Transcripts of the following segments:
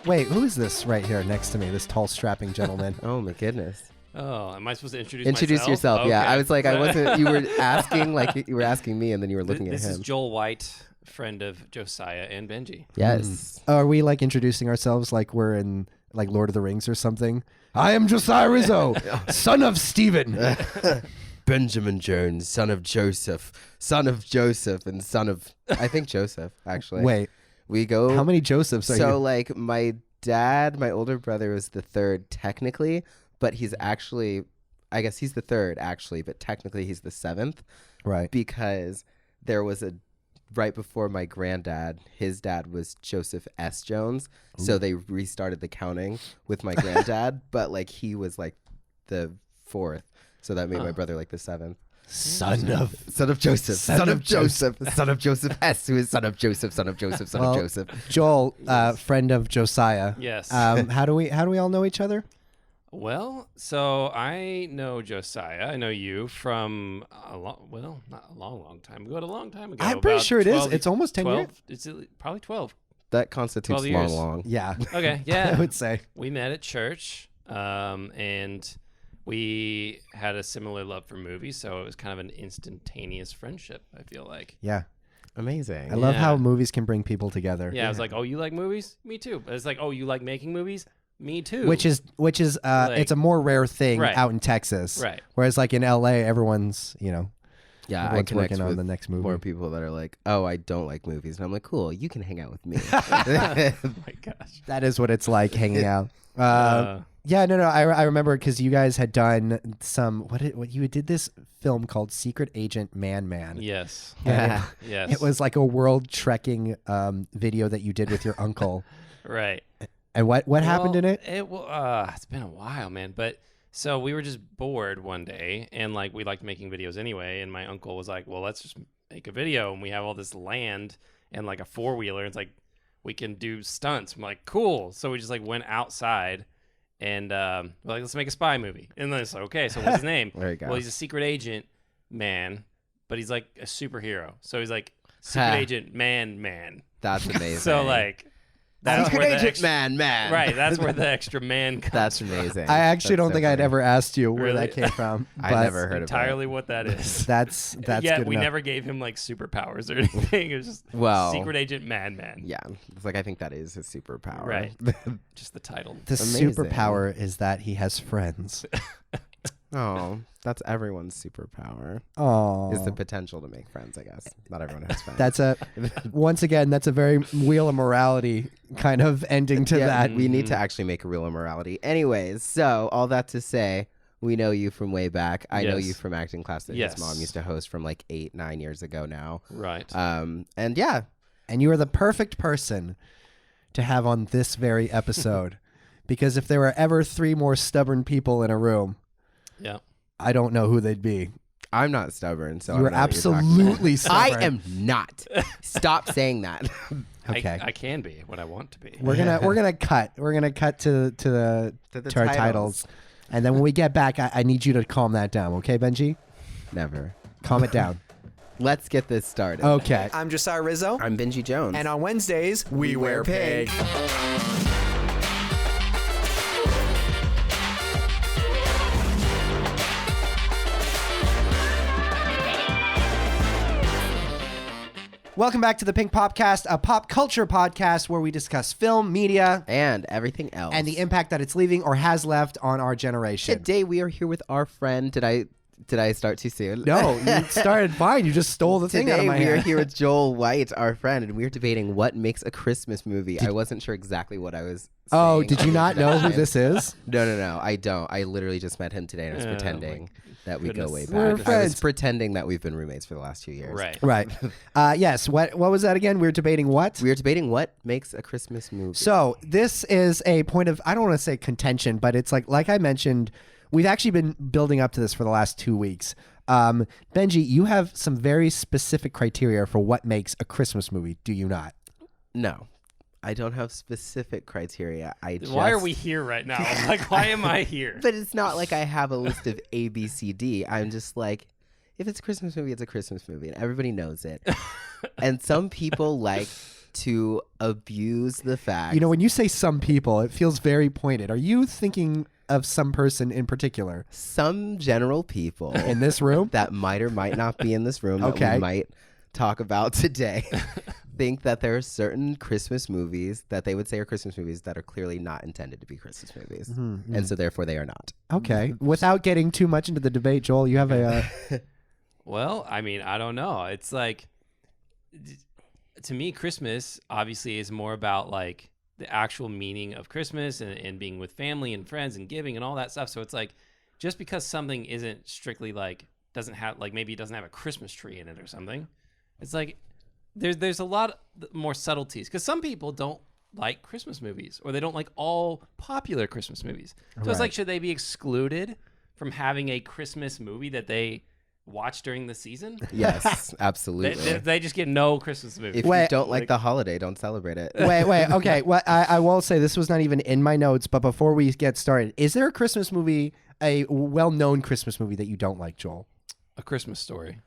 Wait, who is this right here next to me? This tall, strapping gentleman. Oh my goodness. Oh, am I supposed to introduce yourself? Okay. Yeah, I was like, I wasn't. You were asking like you were asking me, and then you were looking at This him. is Joel White, friend of Josiah and Benji. Yes. Are we like introducing ourselves like we're in like Lord of the Rings or something? I am Josiah Rizzo, son of Stephen. Benjamin Jones, son of Joseph, and son of I think Joseph actually. Wait, we go. how many Josephs are you? So like my dad, my older brother was the third technically, but he's actually, I guess he's the third actually, but technically he's the seventh. Right. Because there was a, right before my granddad, his dad was Joseph S. Jones. Ooh. So they restarted the counting with my granddad, but like he was like the fourth. So that made my brother like the seventh. Son of Joseph, son of Joseph, son of Joseph S, who is son of Joseph, son of Joseph. Joel, friend of Josiah. Yes. How do we all know each other? Well, so I know Josiah. I know you from not a long time ago, but a long time ago. I'm pretty sure it is. It's almost 10 years. It's probably 12. That constitutes 12 years. long. Yeah. Okay, yeah. I would say. We met at church, and we had a similar love for movies, so it was kind of an instantaneous friendship, I feel like. Yeah. Amazing. I love how movies can bring people together. Yeah, I was like, oh, you like movies? Me too. But it's like, oh, you like making movies? Me too. Which is like, it's a more rare thing right. out in Texas. Right. Whereas like in LA, everyone's, yeah, everyone's working on the next movie. More people that are like, oh, I don't like movies. And I'm like, cool, you can hang out with me. Oh my gosh. That is what it's like hanging out. Yeah, no. I remember because you guys had done what you did this film called Secret Agent Man. Yes. Yeah. Yes. It was like a world trekking video that you did with your uncle. Right. And what happened in it? It's been a while, man. But so we were just bored one day, and like we liked making videos anyway. And my uncle was like, "Well, let's just make a video." And we have all this land and like a 4-wheeler. It's like we can do stunts. I'm like, "Cool." So we just like went outside, and we're like, "Let's make a spy movie." And then it's like, "Okay, so what's his name?" There you go. Well, he's a secret agent man, but he's like a superhero. So he's like secret agent man. That's amazing. So like. That's Secret where the Agent extra, man. Right, that's where the extra man comes That's from. amazing. I actually don't think I'd funny. ever asked you where Really? that came from. I but never heard entirely of what that is. That's yeah, good we enough. never gave him like superpowers or anything. It was just Secret Agent Man. Yeah, it's like I think that is his superpower. Right. Just the title. The Amazing. superpower is that he has friends. Oh, that's everyone's superpower. Oh, Is the potential to make friends, I guess. Not everyone has friends. that's once again, that's a very Wheel of Morality kind of ending to that. We need to actually make a real immorality. Anyways, so all that to say, we know you from way back. I know Yes. you from acting class that Yes. his mom used to host from like 8-9 years ago now. Right. And yeah, And you are the perfect person to have on this very episode. Because if there were ever 3 more stubborn people in a room, Yeah. I don't know who they'd be. I'm not stubborn, so You I are don't know what you're talking about. absolutely stubborn. I am not. Stop saying that. Okay. I can be what I want to be. We're gonna cut. We're gonna cut to our titles, and then when we get back, I need you to calm that down, okay, Benji? Never. Calm it down. Let's get this started. Okay. I'm Josiah Rizzo. I'm Benji Jones. And on Wednesdays, we wear pig. Welcome back to the Pink Popcast, a pop culture podcast where we discuss film, media, and everything else. and the impact that it's leaving or has left on our generation. Today we are here with our friend. Did I start too soon? No, you started fine. You just stole the thing out of Today my we are hand. here with Joel White, our friend, and we are debating what makes a Christmas movie. I wasn't sure exactly what I was Oh, saying did you on the not know who introduction. this is? No, I don't. I literally just met him today and I was Oh, pretending that we goodness. go way We're back. I friends. was pretending that we've been roommates for the last 2 years. Right. Right. Yes. What was that again? We were debating what? We are debating what makes a Christmas movie. So this is a point of, I don't want to say contention, but it's like I mentioned, we've actually been building up to this for the last 2 weeks. Benji, you have some very specific criteria for what makes a Christmas movie, do you not? No. I don't have specific criteria. Why are we here right now? Like, why am I here? But it's not like I have a list of A, B, C, D. I'm just like, if it's a Christmas movie, it's a Christmas movie, and everybody knows it. And some people like to abuse the fact. You know, when you say some people, it feels very pointed. Are you thinking of some person in particular some general people in this room? that might or might not be in this room that Okay. we might talk about today think that there are certain Christmas movies that they would say are Christmas movies that are clearly not intended to be Christmas movies. And so therefore they are not. Okay. Without getting too much into the debate, Joel, you have a... Well, I mean, I don't know. It's like, to me, Christmas obviously is more about like the actual meaning of Christmas and being with family and friends and giving and all that stuff. So it's like, just because something isn't strictly like, doesn't have, like maybe it doesn't have a Christmas tree in it or something, it's like, there's a lot more subtleties, because some people don't like Christmas movies, or they don't like all popular Christmas movies. So it's like, should they be excluded from having a Christmas movie that they watch during the season? Yes, absolutely. They just get no Christmas movie. If you don't like the holiday, don't celebrate it. Wait. Okay. Well, I will say this was not even in my notes, but before we get started, is there a Christmas movie, a well-known Christmas movie that you don't like, Joel? A Christmas Story.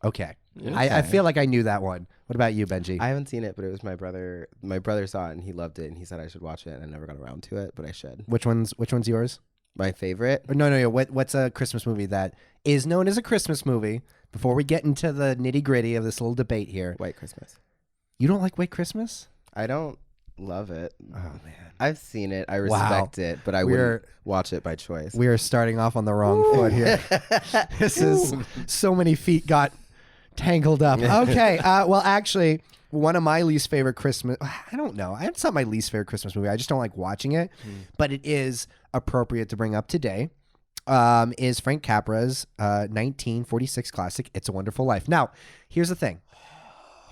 Okay. Yeah. I feel like I knew that one. What about you, Benji? I haven't seen it, but it was my brother. My brother saw it and he loved it, and he said I should watch it, and I never got around to it, but I should. Which one's yours? My favorite? Or no. What's a Christmas movie that is known as a Christmas movie? Before we get into the nitty gritty of this little debate here, White Christmas. you don't like White Christmas? I don't love it. Oh man, I've seen it. I respect it, but I wouldn't watch it by choice. we are starting off on the wrong foot here. This is so many feet got tangled up. Okay, well, actually, one of my least favorite Christmas, I don't know. It's not my least favorite Christmas movie. I just don't like watching it, but it is appropriate to bring up today. Is Frank Capra's 1946 classic, It's a Wonderful Life. Now, here's the thing.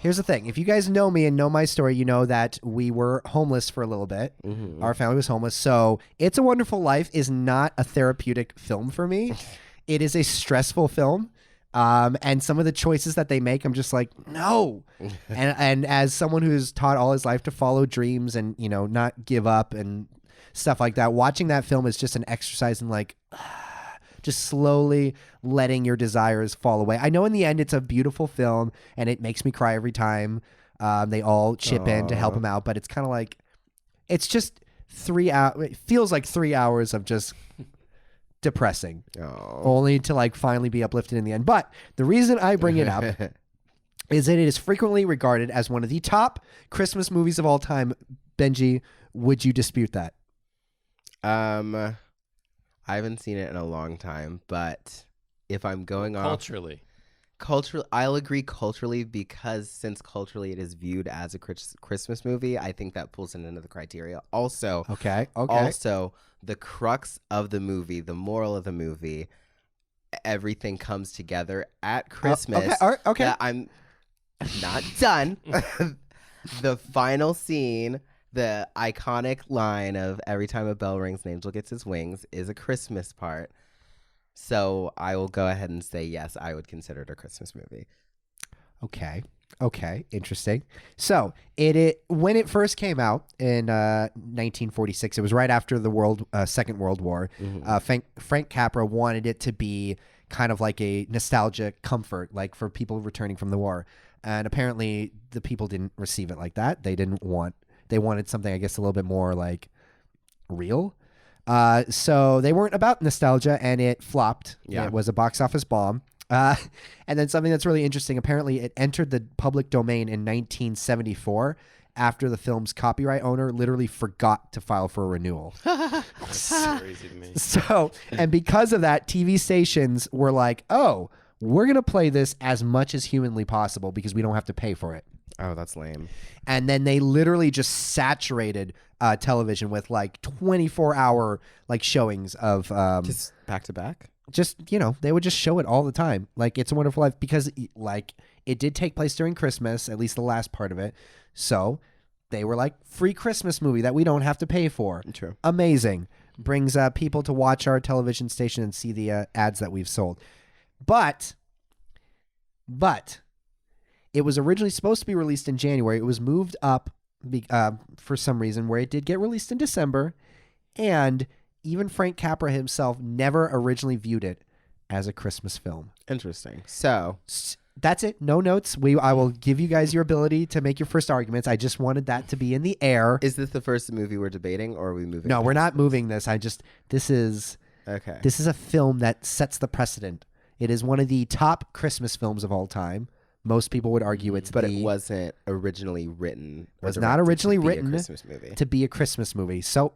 If you guys know me and know my story, you know that we were homeless for a little bit. Our family was homeless. So It's a Wonderful Life is not a therapeutic film for me. It is a stressful film. And some of the choices that they make, I'm just like, no. and as someone who's taught all his life to follow dreams and, you know, not give up and stuff like that, watching that film is just an exercise in like, just slowly letting your desires fall away. I know in the end it's a beautiful film and it makes me cry every time they all chip in to help him out, but it's kind of like, it's just 3 hours. It feels like 3 hours of just depressing, only to like finally be uplifted in the end. But the reason I bring it up is that it is frequently regarded as one of the top Christmas movies of all time. Benji, would you dispute that? I haven't seen it in a long time, but if I'm going off culturally, I'll agree culturally, because since culturally it is viewed as a Christmas movie, I think that pulls it into the criteria. Also, also the crux of the movie, the moral of the movie, everything comes together at Christmas. Okay. I'm not done. The final scene, the iconic line of every time a bell rings, an angel gets his wings, is a Christmas part. So I will go ahead and say, yes, I would consider it a Christmas movie. Okay. Interesting. So when it first came out in 1946, it was right after the Second World War. Frank Capra wanted it to be kind of like a nostalgic comfort, like for people returning from the war. And apparently the people didn't receive it like that. They wanted something, I guess, a little bit more like real. So they weren't about nostalgia, and it flopped. Yeah. It was a box office bomb. And then something that's really interesting, apparently it entered the public domain in 1974 after the film's copyright owner literally forgot to file for a renewal. That's crazy to me. So, and because of that, TV stations were like, oh, we're going to play this as much as humanly possible because we don't have to pay for it. Oh, that's lame. And then they literally just saturated television with like 24-hour like showings of Just back to back? just, you know, they would just show it all the time. Like It's a Wonderful Life, because like it did take place during Christmas, at least the last part of it. So they were like, free Christmas movie that we don't have to pay for. True. Amazing. Brings people to watch our television station and see the ads that we've sold. But it was originally supposed to be released in January. It was moved up for some reason, where it did get released in December. And even Frank Capra himself never originally viewed it as a Christmas film. Interesting. So That's it. No notes. I will give you guys your ability to make your first arguments. I just wanted that to be in the air. Is this the first movie we're debating, or are we moving? No, we're not moving this. This is Okay. This is a film that sets the precedent. It is one of the top Christmas films of all time. Most people would argue it's But it wasn't originally written. Was not originally to be written a Christmas movie. to be a Christmas movie. So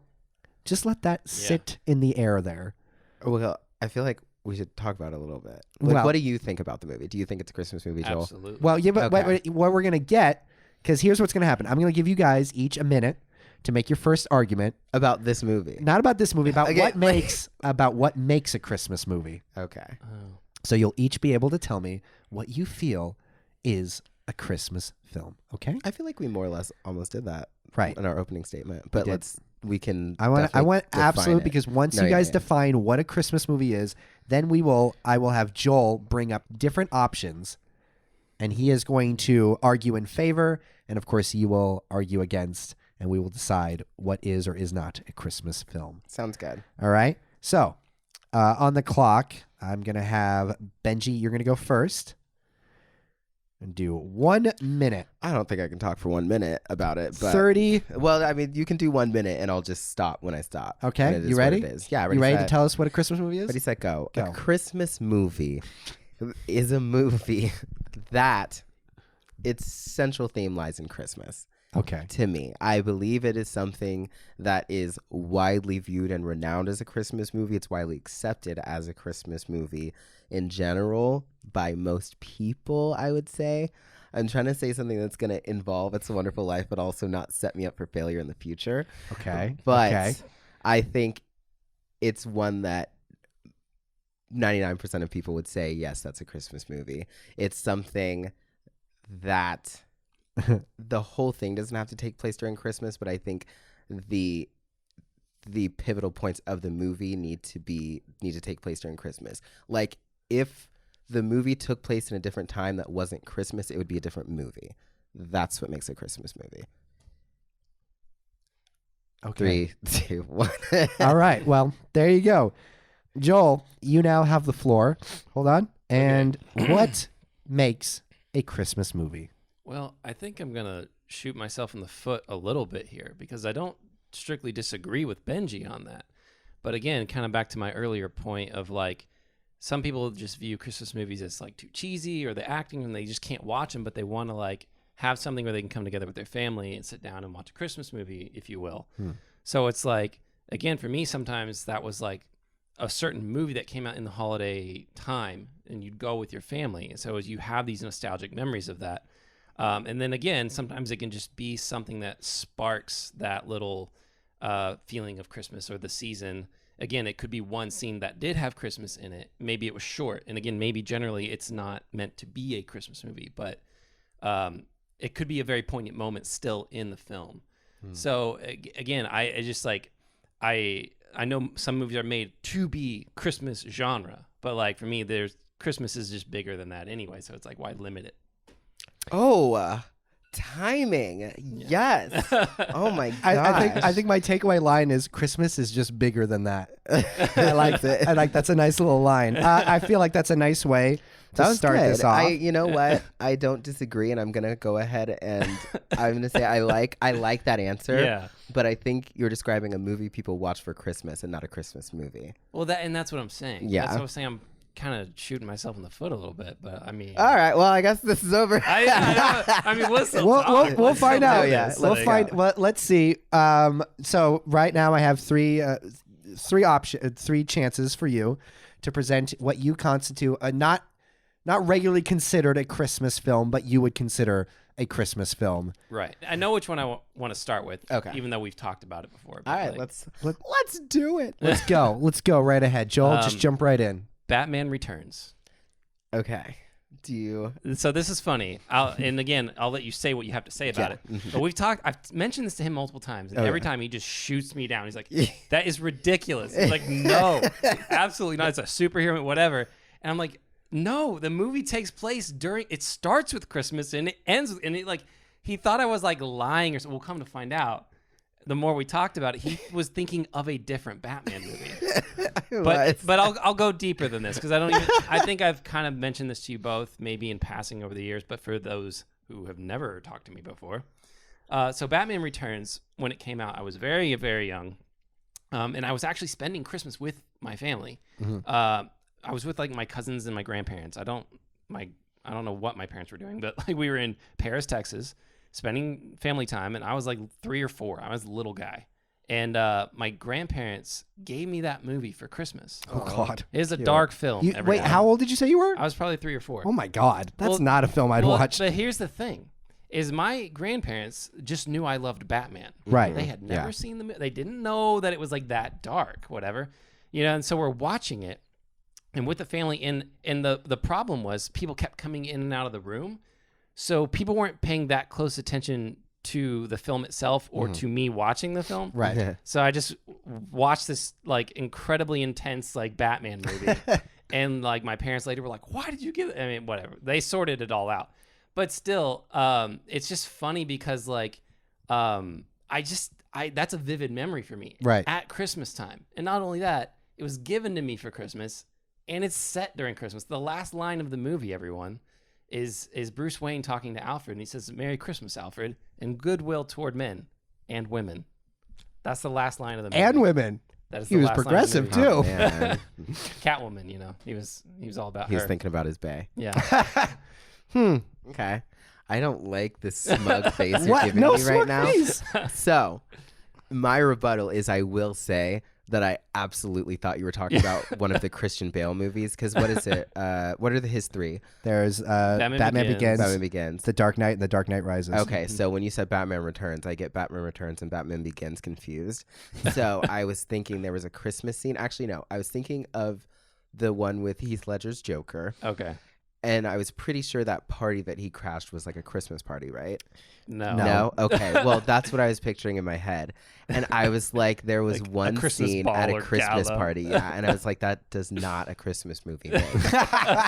just let that sit in the air there. Well, I feel like we should talk about it a little bit. Like, Well- what do you think about the movie? Do you think it's a Christmas movie, Joel? Absolutely. Well, yeah, but Okay. what we're going to get, because here's what's going to happen. I'm going to give you guys each a minute to make your first argument. About this movie. Not about this movie, about Okay, what makes a Christmas movie. Okay. Oh. So you'll each be able to tell me what you feel is a Christmas film. Okay? I feel like we more or less almost did that Right. in our opening statement. But did. we can. I want definitely define absolute it. because once No, you guys yeah. define what a Christmas movie is, then I will have Joel bring up different options, and he is going to argue in favor, and of course you will argue against, and we will decide what is or is not a Christmas film. Sounds good. All right. So on the clock, I'm gonna have Benji. You're gonna go first, and do 1 minute. I don't think I can talk for 1 minute about it. But 30. Well, I mean, you can do 1 minute, and I'll just stop when I stop. Okay, And it is you what ready? It is. Yeah, You ready to set. tell us what a Christmas movie is? Ready, set, go. Go. A Christmas movie is a movie that its central theme lies in Christmas. Okay. To me, I believe it is something that is widely viewed and renowned as a Christmas movie. It's widely accepted as a Christmas movie in general by most people, I would say. I'm trying to say something that's going to involve It's a Wonderful Life, but also not set me up for failure in the future. Okay. But okay. I think it's one that 99% of people would say, yes, that's a Christmas movie. It's something that the whole thing doesn't have to take place during Christmas, but I think the pivotal points of the movie need to take place during Christmas. Like, if the movie took place in a different time that wasn't Christmas, it would be a different movie. That's what makes a Christmas movie. Okay. 3, 2, 1. All right. Well, there you go. Joel, you now have the floor. Hold on. And what makes a Christmas movie? Well, I think I'm going to shoot myself in the foot a little bit here because I don't strictly disagree with Benji on that. But again, kind of back to my earlier point of like, some people just view Christmas movies as like too cheesy or the acting and they just can't watch them, but they want to like have something where they can come together with their family and sit down and watch a Christmas movie, if you will. So it's like, again, for me, sometimes that was like a certain movie that came out in the holiday time and you'd go with your family. And so as you have these nostalgic memories of that. And then again, sometimes it can just be something that sparks that little feeling of Christmas or the season. Again, it could be one scene that did have Christmas in it. Maybe it was short. And again, maybe generally it's not meant to be a Christmas movie, but it could be a very poignant moment still in the film. So again, I just like, I know some movies are made to be Christmas genre, but like for me, Christmas is just bigger than that anyway. So it's like, why limit it? Oh, timing. Yes. Oh my gosh. I think my takeaway line is Christmas is just bigger than that. I like it. I like that's a nice little line. I feel like that's a nice way to That was start good. this off. You know what? I don't disagree, and I'm gonna go ahead and I'm gonna say I like that answer. Yeah. But I think you're describing a movie people watch for Christmas and not a Christmas movie. Well, that's what I'm saying. Yeah. That's what I was saying. I'm kind of shooting myself in the foot a little bit, but I mean, All right. Well, I guess this is over. I mean, listen, we'll find out. Yeah, We'll let's find. go. Well, let's see. So right now I have three chances for you to present what you constitute a not regularly considered a Christmas film, but you would consider a Christmas film. Right. I know which one I want to start with. Okay. Even though we've talked about it before. But All right. like, Let's do it. Let's go. Let's go right ahead, Joel. Just jump right in. Batman Returns. Okay. Do you? So this is funny. And again, I'll let you say what you have to say about it. But I've mentioned this to him multiple times, and every time he just shoots me down. He's like, "That is ridiculous." He's like, "No, absolutely not. It's a superhero, whatever." And I'm like, "No, the movie takes place it starts with Christmas and it ends with, and it like he thought I was like lying or something. We'll come to find out. The more we talked about it, he was thinking of a different Batman movie. But I'll go deeper than this because I think I've kind of mentioned this to you both, maybe in passing over the years, but for those who have never talked to me before. So Batman Returns, when it came out, I was very, very young. And I was actually spending Christmas with my family. I was with like my cousins and my grandparents. I don't know what my parents were doing, but like we were in Paris, Texas, spending family time, and I was like 3 or 4. I was a little guy. And my grandparents gave me that movie for Christmas. Oh, God. It is a dark film. Wait, how old did you say you were? I was probably 3 or 4. Oh, my God. That's not a film I'd watch. But here's the thing. Is my grandparents just knew I loved Batman. Right. They had never seen the movie. They didn't know that it was like that dark, whatever. And so we're watching it and with the family, and the problem was people kept coming in and out of the room. So people weren't paying that close attention to the film itself or to me watching the film. Right. Yeah. So I just watched this like incredibly intense like Batman movie. And like my parents later were like, why did you give it? I mean, whatever. They sorted it all out. But still, it's just funny because like, that's a vivid memory for me. Right. At Christmas time. And not only that, it was given to me for Christmas and it's set during Christmas. The last line of the movie, everyone, is Bruce Wayne talking to Alfred. And he says, "Merry Christmas, Alfred, and goodwill toward men and women." That's the last line of the movie. And women. That is He the was last line of the progressive movie. too. Oh, man. Catwoman, he was all about He was her. thinking about his bae. Yeah. Okay. I don't like the smug face you're What? giving No me right smug now. face. So, my rebuttal is I will say that I absolutely thought you were talking about one of the Christian Bale movies. Because what is it? What are his 3? There's Batman Begins. Batman Begins. The Dark Knight, and The Dark Knight Rises. Okay, so when you said Batman Returns, I get Batman Returns and Batman Begins confused. So I was thinking there was a Christmas scene. Actually, no. I was thinking of the one with Heath Ledger's Joker. Okay. And I was pretty sure that party that he crashed was like a Christmas party, right? No. No? Okay. Well, that's what I was picturing in my head. And I was like, there was Like a one Christmas scene ball at a or Christmas gala. party. Yeah. And I was like, that does not a Christmas movie make.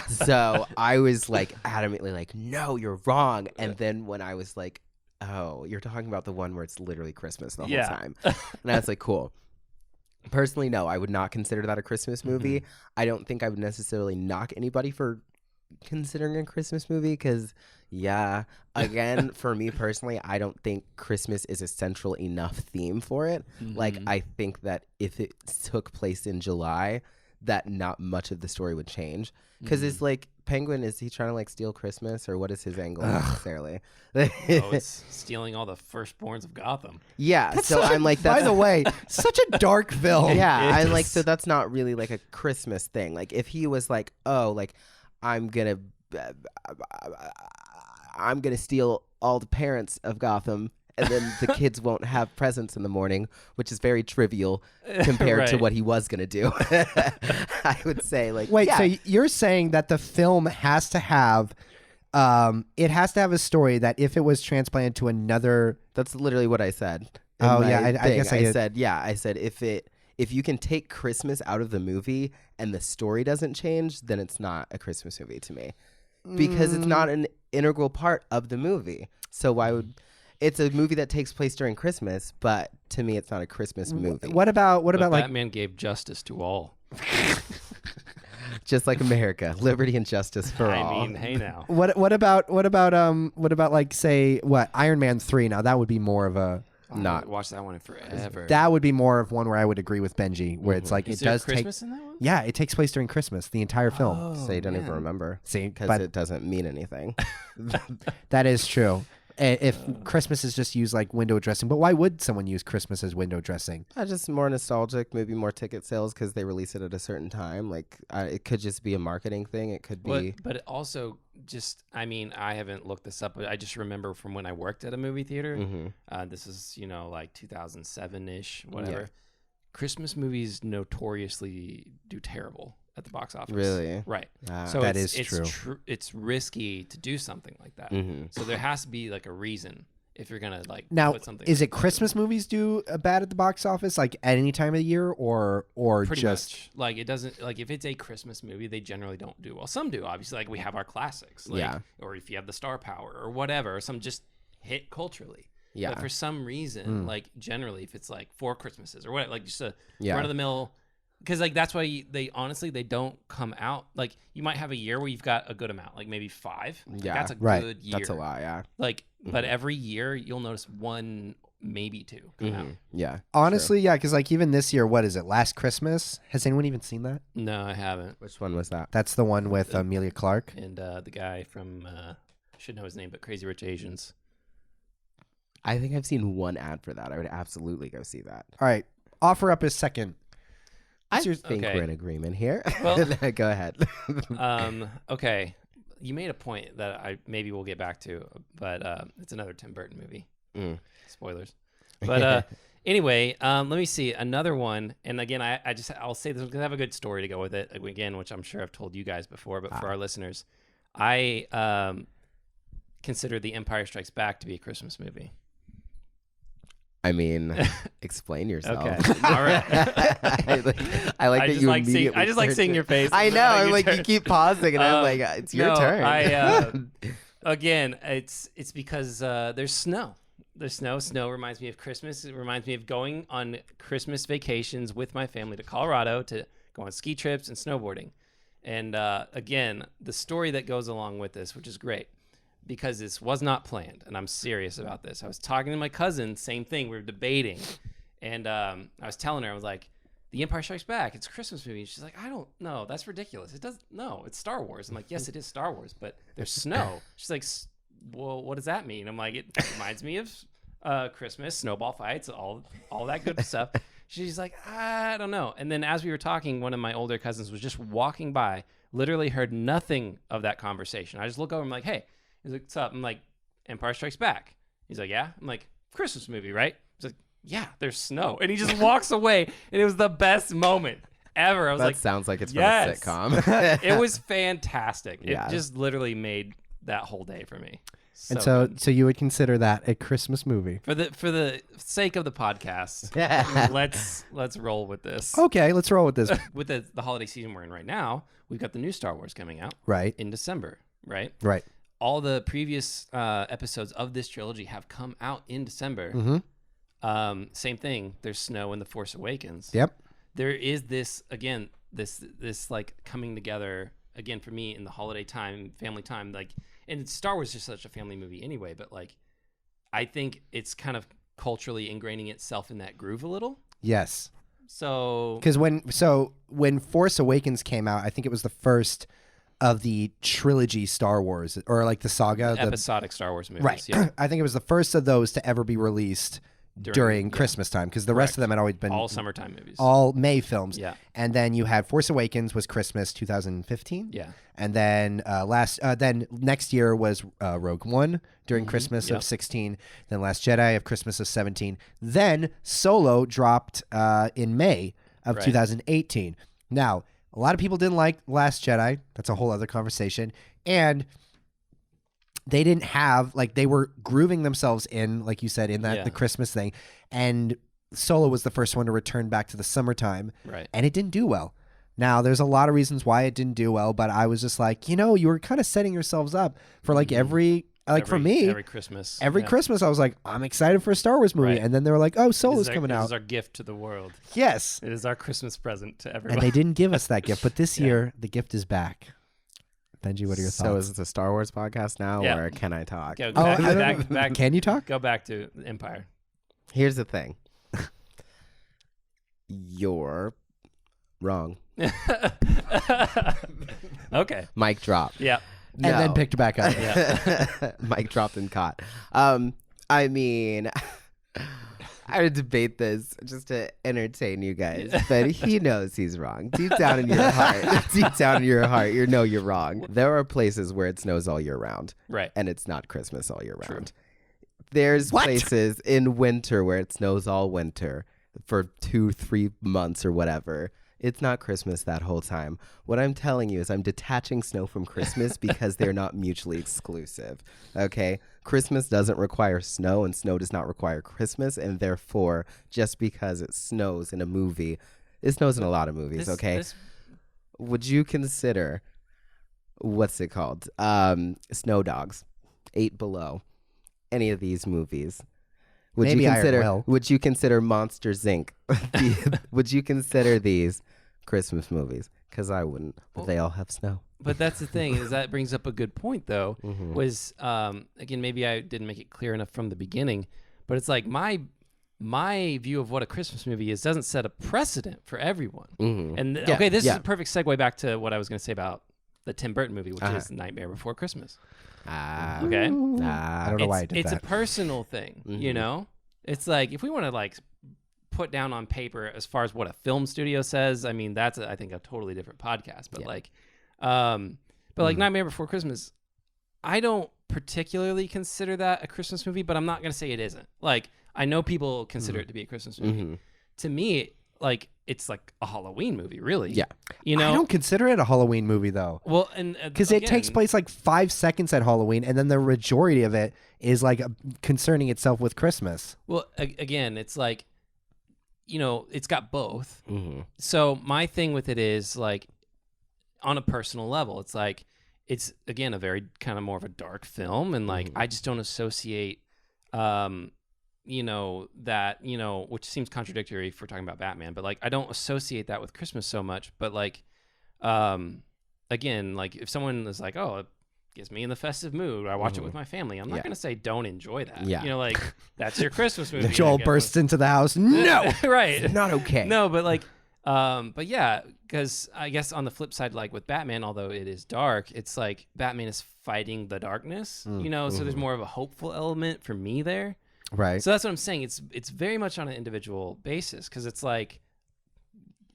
So I was like adamantly like, no, you're wrong. And then when I was like, oh, you're talking about the one where it's literally Christmas the whole time. And I was like, cool. Personally, no, I would not consider that a Christmas movie. I don't think I would necessarily knock anybody for considering a Christmas movie because again, for me personally, I don't think Christmas is a central enough theme for it. Like I think that if it took place in July, that not much of the story would change because it's like Penguin, is he trying to like steal Christmas or what is his angle necessarily? Oh, it's stealing all the firstborns of Gotham. Yeah, so I'm like, By that's the way, such a dark film. yeah, I'm like, is. so that's not really like a Christmas thing. Like if he was like, oh, like I'm gonna steal all the parents of Gotham, and then the kids won't have presents in the morning, which is very trivial compared to Right. what he was gonna do. I would say, like, Wait, yeah, so you're saying that the film has to have, it has to have a story that if it was transplanted to another. that's literally what I said. in Oh, my yeah, I thing. guess I did. said, yeah, I said if you can take Christmas out of the movie and the story doesn't change, then it's not a Christmas movie to me. Because it's not an integral part of the movie. So why would it's a movie that takes place during Christmas, but to me it's not a Christmas movie. What about But like Batman gave justice to all. Just like America, liberty and justice for all. I mean, hey now. what about like say what Iron Man 3? Now that would be more of a Not watch that one in forever. that would be more of one where I would agree with Benji, where it's like Is it there does Christmas in that one? Yeah, it takes place during Christmas, the entire film. so you don't even remember. See, Because but it doesn't mean anything. that is true. If Christmas is just used like window dressing, but why would someone use Christmas as window dressing? Just more nostalgic, maybe more ticket sales because they release it at a certain time. Like it could just be a marketing thing. It could be. But it also just, I mean, I haven't looked this up, but I just remember from when I worked at a movie theater. This is, like 2007-ish, whatever. Yeah. Christmas movies notoriously do terrible at the box office. Really? Right. So that it's, is true. It's risky to do something like that. So there has to be like a reason if you're gonna like Now, put something. is it Christmas movies do bad at the box office, like at any time of the year, or Pretty just much. Like it doesn't, like if it's a Christmas movie, they generally don't do well. Some do, obviously, like we have our classics, like, Yeah. or if you have the star power or whatever, or some just hit culturally. Yeah. But for some reason, like generally, if it's like 4 Christmases or what, like just a Yeah. run of the mill because like that's why they honestly they don't come out. Like you might have a year where you've got a good amount, like maybe 5. Like, Yeah. that's a Right. good year. That's a lot, yeah. Like, but every year you'll notice 1, maybe 2 come out. Yeah. Honestly, yeah, because like even this year, what is it? Last Christmas? Has anyone even seen that? No, I haven't. Which one was that? That's the one with Amelia Clark. And the guy from I should know his name, but Crazy Rich Asians. I think I've seen one ad for that. I would absolutely go see that. All right, offer up his second. I think Okay. we're in agreement here. Well- Go ahead. Okay, you made a point that I maybe we'll get back to, but it's another Tim Burton movie. Spoilers. But anyway, let me see another one. And again, I'll say this because I have a good story to go with it again, which I'm sure I've told you guys before, but for our listeners, I consider The Empire Strikes Back to be a Christmas movie. I mean, explain yourself. Okay, all right. I like that just you like seeing, immediately I just like turned seeing to- your face. I know. I'm like, you turn. keep pausing, and I'm like, it's your no, turn. Again, it's because there's snow. There's snow. Snow reminds me of Christmas. It reminds me of going on Christmas vacations with my family to Colorado to go on ski trips and snowboarding. And again, the story that goes along with this, which is great, because this was not planned, and I'm serious about this. I was talking to my cousin, same thing. We were debating, and I was telling her, I was like, The Empire Strikes Back, it's a Christmas movie. She's like, I don't know. That's ridiculous. No, it's Star Wars. I'm like, yes, it is Star Wars, but there's snow. She's like, well, what does that mean? I'm like, it reminds me of Christmas, snowball fights, all that good stuff. She's like, I don't know. And then as we were talking, one of my older cousins was just walking by, literally heard nothing of that conversation. I just look over, I'm like, hey. He's like, what's up? I'm like, Empire Strikes Back. He's like, yeah. I'm like, Christmas movie, right? He's like, yeah, there's snow. And he just walks away. And it was the best moment ever. I was That like, sounds like it's from yes. a sitcom. It was fantastic. Yeah. It just literally made that whole day for me. And so good. you would consider that a Christmas movie? For the sake of the podcast, let's roll with this. Okay, let's roll with this. With the holiday season we're in right now, we've got the new Star Wars coming out Right, in December, right? right. All the previous episodes of this trilogy have come out in December. Mm-hmm. Same thing. There's snow in The Force Awakens. Yep. There is this again, this like coming together again for me in the holiday time, family time. Like, and Star Wars is just such a family movie anyway. But like, I think it's kind of culturally ingraining itself in that groove a little. Yes. So Because when Force Awakens came out, I think it was the first of the trilogy Star Wars, or like the saga. episodic Star Wars movies, Right. yeah, I think it was the first of those to ever be released during yeah. Christmas time, because the rest of them had always been all summertime movies. all May films. Yeah. And then you had Force Awakens was Christmas 2015. Yeah. And then then next year was Rogue One during Christmas Yep. of 16. Then Last Jedi of Christmas of 17. Then Solo dropped in May of Right. 2018. Now, a lot of people didn't like Last Jedi. That's a whole other conversation. And they didn't have, like, they were grooving themselves in, like you said, in that Yeah. the Christmas thing. And Solo was the first one to return back to the summertime. Right. And it didn't do well. Now, there's a lot of reasons why it didn't do well, but I was just like, you were kind of setting yourselves up for like for me, every Christmas, every yeah. Christmas, I was like, I'm excited for a Star Wars movie. Right. And then they were like, oh, It Solo's is coming It out. is our gift to the world. Yes. It is our Christmas present to And everyone. they didn't give us that gift. But this Yeah. year, the gift is back. Benji, what are your So thoughts? is it a Star Wars podcast now, Yeah. or can I talk? Go Oh, back, I don't back, know. back, Can you talk? go back to Empire. Here's the thing. You're wrong. Okay. Mic drop. Yeah. And then picked back up. Mic dropped and caught. I mean, I would debate this just to entertain you guys, but he knows he's wrong. Deep down in your heart, you know you're wrong. There are places where it snows all year round, Right. and it's not Christmas all year True. round. There's What? places in winter where it snows all winter for 2-3 months or whatever. It's not Christmas that whole time. What I'm telling you is I'm detaching snow from Christmas because they're not mutually exclusive. Okay? Christmas doesn't require snow, and snow does not require Christmas, and therefore, just because it snows in a movie, it snows in a lot of movies, okay? Would you consider, what's it called? Snow Dogs, 8 Below, any of these movies? Maybe Iron Will. Would you consider Monsters Inc? Would you consider these Christmas movies because I wouldn't. But they all have snow. But that's the thing is that brings up a good point though. Mm-hmm. Was again maybe I didn't make it clear enough from the beginning, but it's like my view of what a Christmas movie is doesn't set a precedent for everyone. Mm-hmm. And Yeah, okay, this yeah. is a perfect segue back to what I was going to say about the Tim Burton movie, which Uh-huh. is Nightmare Before Christmas. Ah. Okay, I don't know why I did it's that. a personal thing, you Mhm. know. It's like if we want to like put down on paper as far as what a film studio says, I mean that's I think a totally different podcast. But like, Nightmare Before Christmas, I don't particularly consider that a Christmas movie, but I'm not gonna say it isn't. Like I know people consider it to be a Christmas movie. Mm-hmm. To me, like it's like a Halloween movie, really. Yeah. You know. I don't consider it a Halloween movie though. Well, and Because it takes again, place like 5 seconds at Halloween, and then the majority of it is like concerning itself with Christmas. Well, again, it's like, you know, it's got both. Mm-hmm. So my thing with it is like, on a personal level, it's like, it's again a very kind of more of a dark film, and like I just don't associate, you know, that, you know, which seems contradictory if we're talking about Batman, but like I don't associate that with Christmas so much. But like, again, like if someone is like, oh, it gets me in the festive mood, I watch it with my family, I'm not Yeah. gonna say don't enjoy that. Yeah. You know, like that's your Christmas movie. Joel I guess. bursts into the house. No, Right. Not okay. No, but like, but yeah, because I guess on the flip side, like with Batman, although it is dark, it's like Batman is fighting the darkness, you know, so there's more of a hopeful element for me there. right? So that's what I'm saying. It's very much on an individual basis because it's like,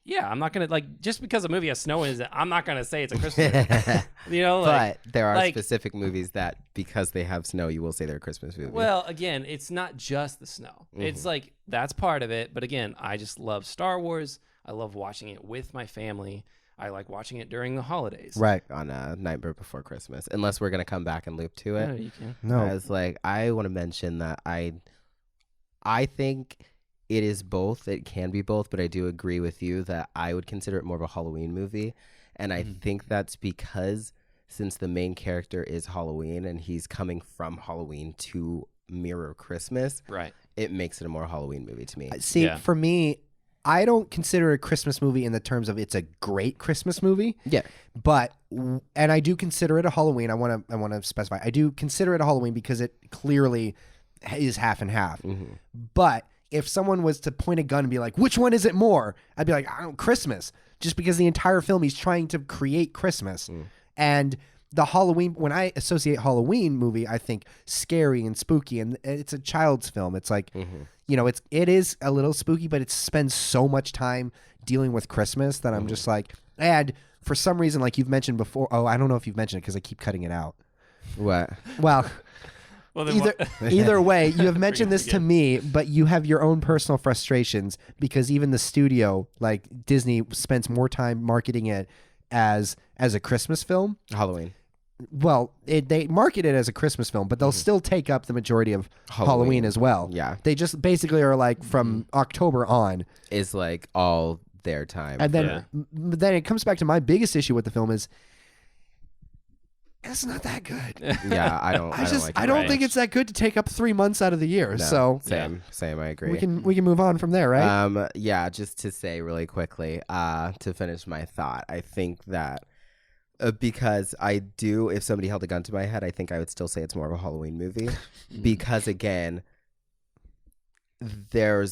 yeah, I'm not gonna like just because a movie has snow in it, I'm not gonna say it's a Christmas movie. You know, like, But there are like- specific movies that because they have snow, you will say they're a Christmas movie. well, again, it's not just the snow. It's like that's part of it. But again, I just love Star Wars. I love watching it with my family. I like watching it during the holidays. Right. on Nightmare Before Christmas, unless we're gonna come back and loop to it. Yeah, you can. No. I was like, I want to mention that I think it is both. It can be both, but I do agree with you that I would consider it more of a Halloween movie, and I think that's because since the main character is Halloween and he's coming from Halloween to mirror Christmas, Right. it makes it a more Halloween movie to me. See, Yeah. for me, I don't consider it a Christmas movie in the terms of it's a great Christmas movie. Yeah. But and I do consider it a Halloween. I want to specify. I do consider it a Halloween because it clearly is half and half. But if someone was to point a gun and be like, "Which one is it more?" I'd be like, "I don't Christmas," just because the entire film he's trying to create Christmas. And the Halloween, when I associate Halloween movie, I think scary and spooky, and it's a child's film. It's like, you know, it is a little spooky, but it spends so much time dealing with Christmas that I'm just like, and for some reason, like you've mentioned before, oh, I don't know if you've mentioned it because I keep cutting it out. What? Well, Well, then either way, you have mentioned this to me, but you have your own personal frustrations because even the studio, like Disney, spends more time marketing it as a Christmas film. Halloween. Well, they market it as a Christmas film, but they'll still take up the majority of Halloween, Halloween. as well. Yeah. They just basically are like from October on. Is like all their time. And then Yeah. then it comes back to my biggest issue with the film is it's not that good. Yeah, I don't like it I don't very think much. it's that good to take up 3 months out of the year. No, So same, I agree. we can move on from there, right? Yeah, just to say really quickly, to finish my thought, I think that because I do, if somebody held a gun to my head, I think I would still say it's more of a Halloween movie because again, they're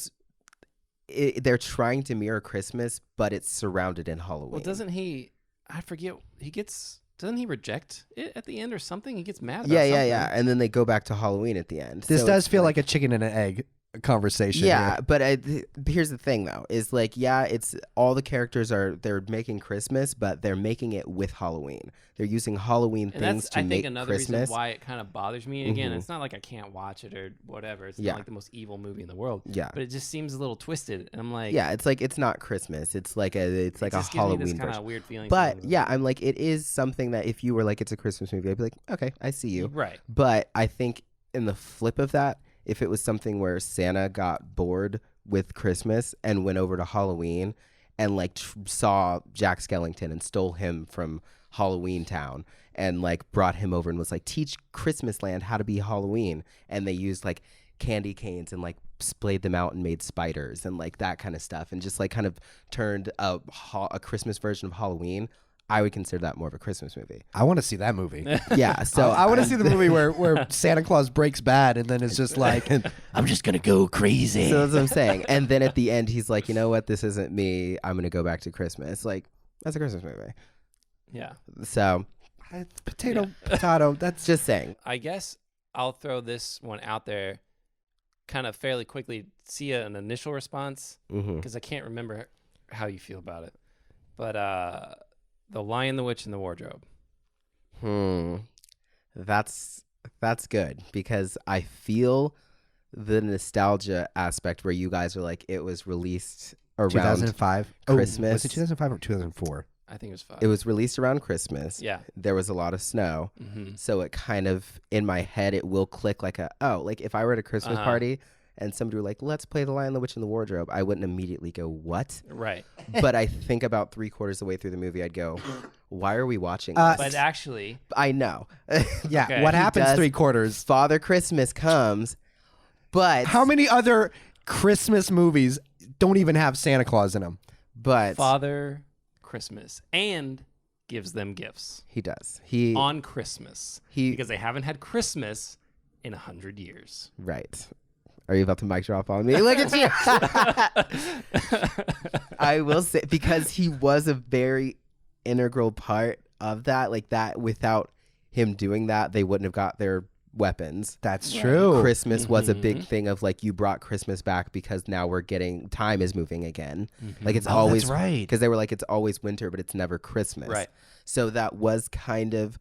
trying to mirror Christmas, but it's surrounded in Halloween. Well, doesn't he? I forget. Doesn't he reject it at the end or something? He gets mad about Yeah, something. yeah, and then they go back to Halloween at the end. This So does it's feel like a chicken and an egg conversation. Yeah, here. but here's the thing though, is like, yeah, it's all the characters they're making Christmas, but they're making it with Halloween. They're using Halloween And things that's, to I make think, another Christmas. reason why it kind of bothers me. Again, Mhm. it's not like I can't watch it or whatever. It's Yeah. not like the most evil movie in the world. Yeah. But it just seems a little twisted. And I'm like, Yeah, it's like it's not Christmas. It's like a it a just gives me Halloween this kind version. of weird feeling. But yeah, I'm like, it is something that if you were like it's a Christmas movie, I'd be like, okay, I see you. right. But I think in the flip of that, if it was something where Santa got bored with Christmas and went over to Halloween and like saw Jack Skellington and stole him from Halloween Town and like brought him over and was like, teach Christmas Land how to be Halloween, and they used like candy canes and like splayed them out and made spiders and like that kind of stuff, and just like kind of turned a Christmas version of Halloween, I would consider that more of a Christmas movie. I want to see that movie. Yeah, so I want to see the movie where Santa Claus breaks bad and then it's just like, I'm just going to go crazy. So that's what I'm saying. And then at the end, he's like, you know what? This isn't me. I'm going to go back to Christmas. Like, that's a Christmas movie. Yeah. So, Potato. That's just saying. I guess I'll throw this one out there kind of fairly quickly, see an initial response, because I can't remember how you feel about it. But The Lion, the Witch, and the Wardrobe. That's good, because I feel the nostalgia aspect where you guys are like, it was released around 2005. Christmas. Was it 2005 or 2004? I think it was 5. It was released around Christmas. Yeah. There was a lot of snow. So it kind of, in my head, it will click like like if I were at a Christmas party and somebody were like, let's play The Lion, the Witch, and the Wardrobe, I wouldn't immediately go, what? Right. But I think about 3/4 of the way through the movie, I'd go, why are we watching this? But actually, I know. Yeah. Okay. What He happens does. 3/4? Father Christmas comes, but How many other Christmas movies don't even have Santa Claus in them? but Father Christmas and gives them gifts he does. He on Christmas because they haven't had Christmas in 100 years. right. Are you about to mic drop on me? Look at you. I will say, because he was a very integral part of that. Like that, without him doing that, they wouldn't have got their weapons. That's true. Christmas was a big thing of like, you brought Christmas back because now we're getting, time is moving again. Like it's always that's right. because they were like, it's always winter, but it's never Christmas. Right. So that was kind of,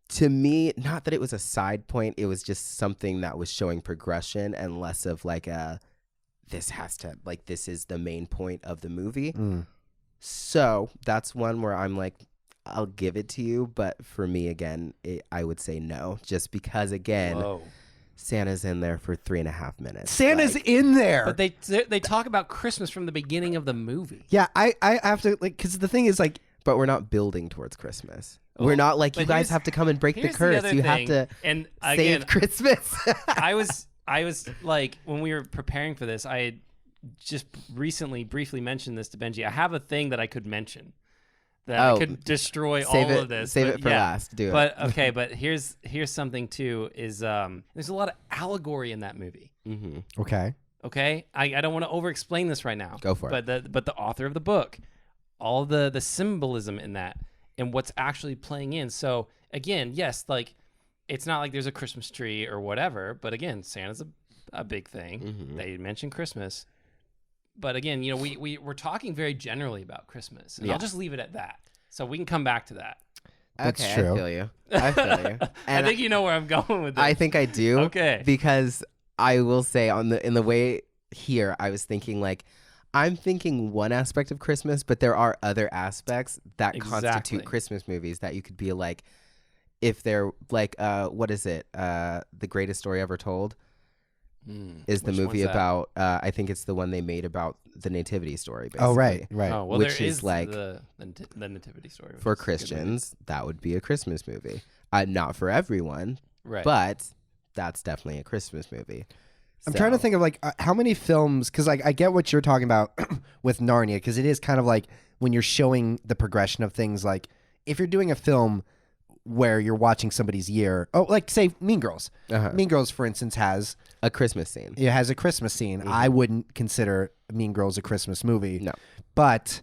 to me, not that it was a side point, it was just something that was showing progression and less of like this is the main point of the movie. So that's one where I'm like, I'll give it to you, but for me, again, I would say no, just because, again, Santa's in there for 3.5 minutes. Santa's like, in there. But they talk about Christmas from the beginning of the movie. Yeah, I have to, like, because the thing is, like, but we're not building towards Christmas. We're not like, you guys have to come and break the here's curse. other You thing, have to and save again, Christmas. I was like, when we were preparing for this, I had just recently briefly mentioned this to Benji. I have a thing that I could mention that I could destroy all of this. Save but it for last. Do it. But okay, but here's something too, is there's a lot of allegory in that movie. okay. Okay, I don't want to over explain this right now. Go for it. But the author of the book, all the symbolism in that and what's actually playing in. So again, yes, like it's not like there's a Christmas tree or whatever, but again, Santa's a big thing. They mention Christmas. But again, you know, we're talking very generally about Christmas, and I'll just leave it at that. So we can come back to that. That's okay, true. I feel you. I feel you. I think you know where I'm going with this. I think I do. Okay. Because I will say, in the way here, I was thinking like, I'm thinking one aspect of Christmas, but there are other aspects that constitute Christmas movies that you could be like, if they're like, what is it? The Greatest Story Ever Told is the Which movie one's that? about, I think it's the one they made about the nativity story, basically. Oh, right. Oh, well, Which there is like, the nativity story. which for is a good movie. Christians, that would be a Christmas movie. Not for everyone, Right? but that's definitely a Christmas movie. I'm trying to think of like how many films, because like I get what you're talking about with Narnia, because it is kind of like when you're showing the progression of things. Like if you're doing a film where you're watching somebody's year, like say Mean Girls. Mean Girls, for instance, has a Christmas scene. It has a Christmas scene. I wouldn't consider Mean Girls a Christmas movie. No, but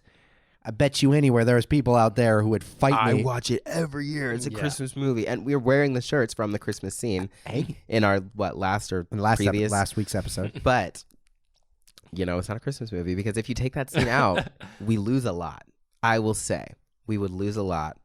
I bet you anywhere there's people out there who would fight me. I watch it every year. It's a Christmas movie, and we're wearing the shirts from the Christmas scene. In our last week's episode. But you know, it's not a Christmas movie because if you take that scene out, we lose a lot. I will say we would lose a lot.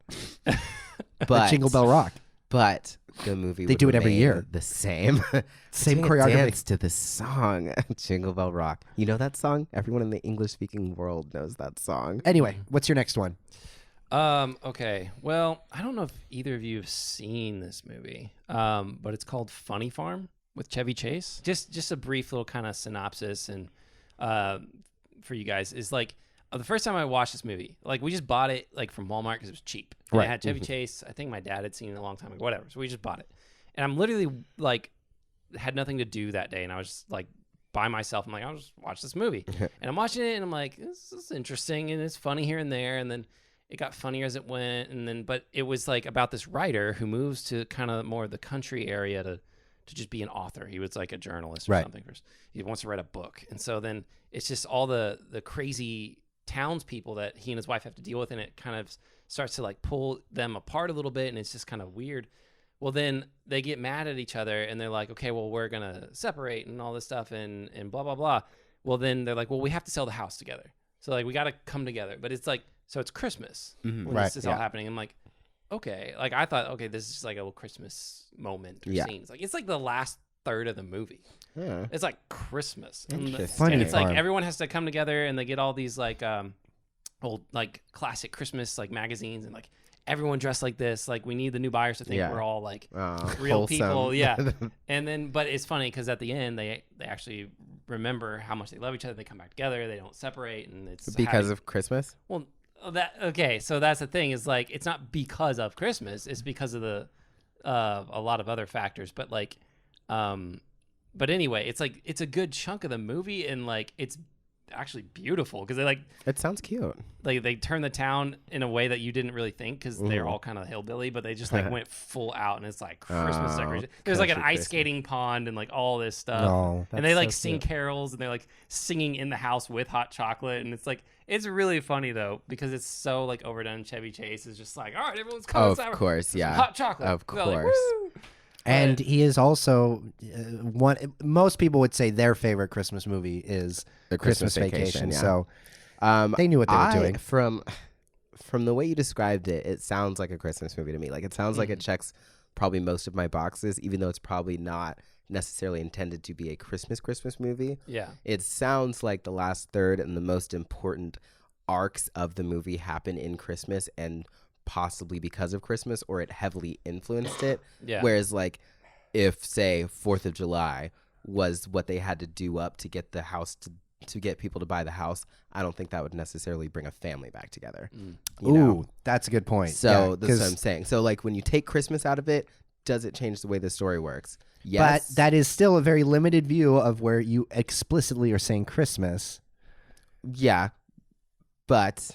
But Jingle Bell Rock. But the movie They would do it every remain year. The same. Same Can't choreography. Dance to the song Jingle Bell Rock. You know that song? Everyone in the English speaking world knows that song. Anyway, what's your next one? Okay. Well, I don't know if either of you have seen this movie, but it's called Funny Farm with Chevy Chase. Just a brief little kind of synopsis, and for you guys is like the first time I watched this movie, like we just bought it like from Walmart because it was cheap. And it had Chevy Chase. I think my dad had seen it a long time ago. Whatever. So we just bought it, and I'm literally like had nothing to do that day, and I was just like by myself. I'm like, I'll just watch this movie. And I'm watching it and I'm like, this is interesting and it's funny here and there. And then it got funnier as it went. And then, but it was like about this writer who moves to kind of more of the country area to just be an author. He was like a journalist or something. He wants to write a book. And so then it's just all the crazy townspeople that he and his wife have to deal with. And it kind of starts to like pull them apart a little bit. And it's just kind of weird. Well, then they get mad at each other and they're like, okay, well, we're going to separate and all this stuff and blah, blah, blah. Well, then they're like, well, we have to sell the house together. So like, we got to come together. But it's like, so it's Christmas when this is all happening. I'm like, okay. Like I thought, okay, this is just like a little Christmas moment or scenes. Like it's like the last third of the movie. Yeah. It's like Christmas. And it's like everyone has to come together and they get all these like old like classic Christmas like magazines and like everyone dressed like this. Like we need the new buyers to think we're all like real wholesome people. Yeah. And then, but it's funny because at the end they actually remember how much they love each other. They come back together. They don't separate, and it's because of Christmas. Well, so that's the thing is like it's not because of Christmas. It's because of the a lot of other factors. But like, but anyway, it's like it's a good chunk of the movie, and like it's actually beautiful because they like it sounds cute. Like they turn the town in a way that you didn't really think because they're all kind of hillbilly, but they just like went full out and it's like Christmas decorations. There's like an ice skating pond and like all this stuff, and they like sing carols and they're like singing in the house with hot chocolate, and it's really funny though because it's so like overdone. Chevy Chase is just like, all right, everyone's coming. Of course, yeah, hot chocolate, of course. Like, and he is also one. Most people would say their favorite Christmas movie is The Christmas Vacation. Yeah. So they knew what they were doing. From the way you described it, it sounds like a Christmas movie to me. Like it sounds like it checks probably most of my boxes, even though it's probably not necessarily intended to be a Christmas movie. Yeah, it sounds like the last third and the most important arcs of the movie happen in Christmas and possibly because of Christmas, or it heavily influenced it. Yeah. Whereas like if say 4th of July was what they had to do up to get the house to get people to buy the house, I don't think that would necessarily bring a family back together. You know? That's a good point. So that's what I'm saying. So like when you take Christmas out of it, does it change the way the story works? Yes. But that is still a very limited view of where you explicitly are saying Christmas. Yeah. But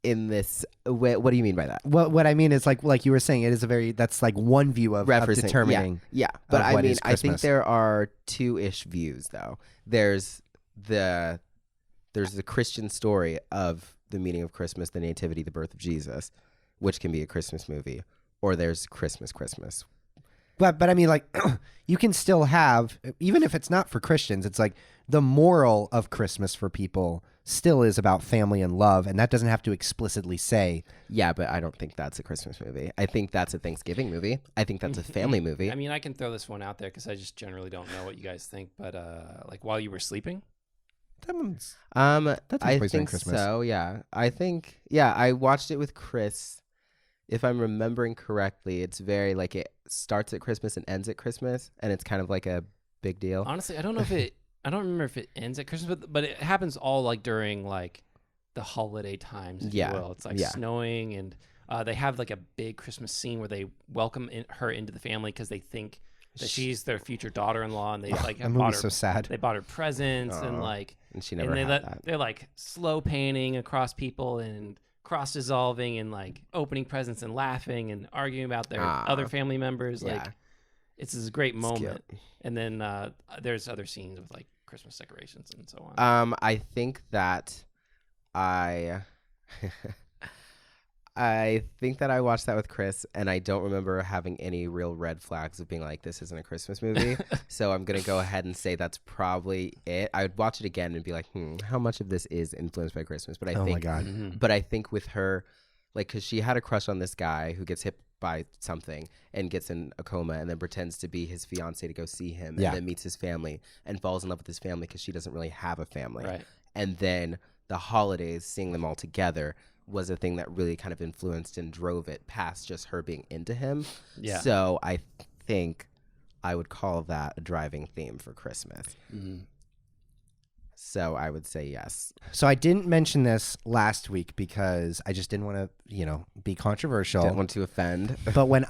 in this way, what do you mean by that? What I mean is like you were saying, it is that's like one view of determining. Yeah. But I mean, I think there are two-ish views though. There's the Christian story of the meaning of Christmas, the nativity, the birth of Jesus, which can be a Christmas movie, or there's Christmas. But I mean, like, you can still have, even if it's not for Christians, it's like the moral of Christmas for people still is about family and love, and that doesn't have to explicitly say. Yeah, but I don't think that's a Christmas movie. I think that's a Thanksgiving movie. I think that's a family movie. I mean, I can throw this one out there because I just generally don't know what you guys think, but like While You Were Sleeping? I think so, yeah. I watched it with Chris. If I'm remembering correctly, it's very like it starts at Christmas and ends at Christmas, and it's kind of like a big deal. Honestly, I don't remember if it ends at Christmas, but it happens all like during like the holiday times, if you will. It's like snowing, and they have like a big Christmas scene where they welcome her into the family because they think that she's their future daughter-in-law, and they like have bought her. So sad. They bought her presents and like, and she never had that. They're like slow painting across people and cross dissolving and like opening presents and laughing and arguing about their other family members. Like it's this great moment. And then there's other scenes with like Christmas decorations and so on. I think that I think that I watched that with Chris, and I don't remember having any real red flags of being like, this isn't a Christmas movie. So I'm going to go ahead and say that's probably it. I would watch it again and be like, how much of this is influenced by Christmas? But I think, my God. But I think with her, like, because she had a crush on this guy who gets hit by something and gets in a coma and then pretends to be his fiance to go see him, and then meets his family and falls in love with his family because she doesn't really have a family. Right. And then the holidays, seeing them all together, was a thing that really kind of influenced and drove it past just her being into him. Yeah. So I think I would call that a driving theme for Christmas. Mm-hmm. So I would say yes. So I didn't mention this last week because I just didn't want to, be controversial. Didn't want to offend. But when